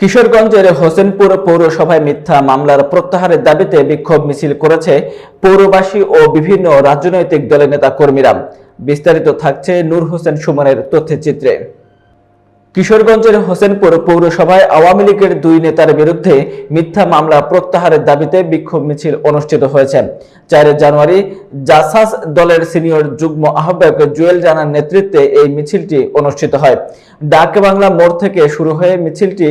কিশোরগঞ্জের হোসেনপুর পৌরসভায় মিথ্যা মামলার প্রত্যাহারের দাবিতে বিক্ষোভ মিছিল করেছে পৌরবাসী ও বিভিন্ন রাজনৈতিক দলের নেতা কর্মীরা। বিস্তারিত থাকছে নূর হোসেন সুমনের তথ্যচিত্রে। কিশোরগঞ্জের হোসেনপুর পৌরসভায় আওয়ামী লীগের দুই নেতার বিরুদ্ধে মিথ্যা মামলা প্রত্যাহারের দাবিতে বিক্ষোভ মিছিল অনুষ্ঠিত হয়েছে। 4 জানুয়ারি জাসাস দলের সিনিয়র যুগ্ম আহ্বায়ক জুয়েল রানার নেতৃত্বে এই মিছিলটি অনুষ্ঠিত হয়। ডাক বাংলা মোড় থেকে শুরু হয়ে মিছিলটি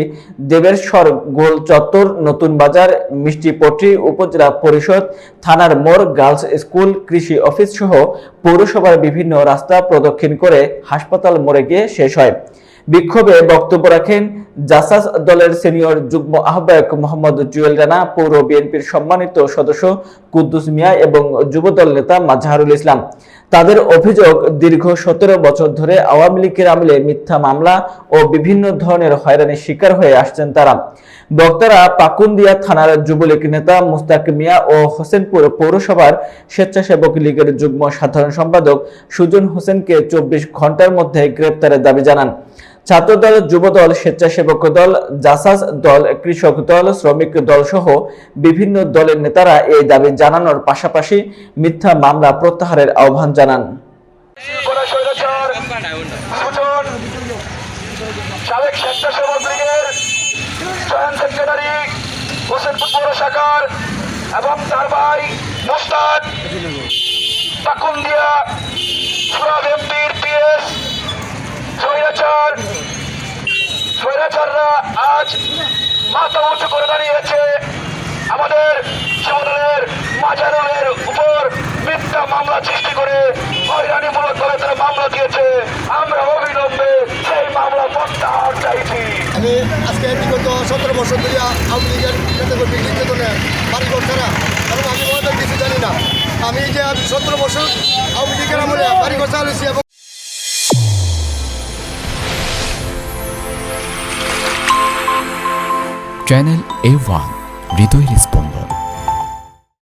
দেবেরশ্বর গোল চত্বর, নতুন বাজার, মিষ্টিপট্টি, উপজেলা পরিষদ, থানার মোড়, গার্লস স্কুল, কৃষি অফিস সহ পৌরসভার বিভিন্ন রাস্তা প্রদক্ষিণ করে হাসপাতাল মোড়ে গিয়ে শেষ হয়। বিক্ষোভে বক্তব্য রাখেন জাসাস দলের সিনিয়র যুগ্ম আহ্বায়ক মোহাম্মদ জুয়েল রানা, পৌর বিএনপির সম্মানিত সদস্য কুদ্দুস মিয়া এবং যুবদল নেতা মাজহারুল ইসলাম। তাদের অভিযোগ, দীর্ঘ 17 বছর ধরে আওয়ামী লীগের আমলে মিথ্যা মামলা ও বিভিন্ন ধরনের হয়রানির শিকার হয়ে আসছেন তারা। বক্তারা পাকুন্দিয়া থানার যুবলীগ নেতা মুস্তাক মিয়া ও হোসেনপুর পৌরসভার স্বেচ্ছাসেবক লীগের যুগ্ম সাধারণ সম্পাদক সুজন হোসেনকে 24 ঘন্টার মধ্যে গ্রেপ্তারের দাবি জানান। ছাত্রদল, যুবদল, স্বেচ্ছাসেবক দল, জাসাস দল, কৃষক দল, শ্রমিক দল সহ বিভিন্ন দলের নেতারা এই দাবি জানানোর পাশাপাশি মিথ্যা মামলা প্রত্যাহারের আহ্বান জানান। সাবেক স্বেচ্ছাসেবক লীগের জয়েন্ট সেক্রেটারি হোসেনপুর পৌর শাখার এবং তার ভাই মুস্তাক পাকুন্দিয়া সুরাব এমপির পিএস স্বৈরাচাররা আজ মাথা উঁচু করে দাঁড়িয়েছে। আমাদের যুবদলের মাজারুলের উপর মিথ্যা মামলা সৃষ্টি করে হয়রানিমূলক ভাবে তারা মামলা দিয়েছে। আমরা অবিলম্বে সেই মামলা প্রত্যাহার চাইছি। আমি আজকে বিগত 17 বছর ধরে আওয়ামী লীগের নেতাকর্মী নির্যাতনে বাড়িঘর ছাড়া, কারণ আমি ওদের কিছু জানি না। আমি যে 17 বছর আওয়ামী লীগের আমলে বাড়িঘর চালিয়েছি এবং চ্যানেল A1 হৃদয়ের স্পন্দন।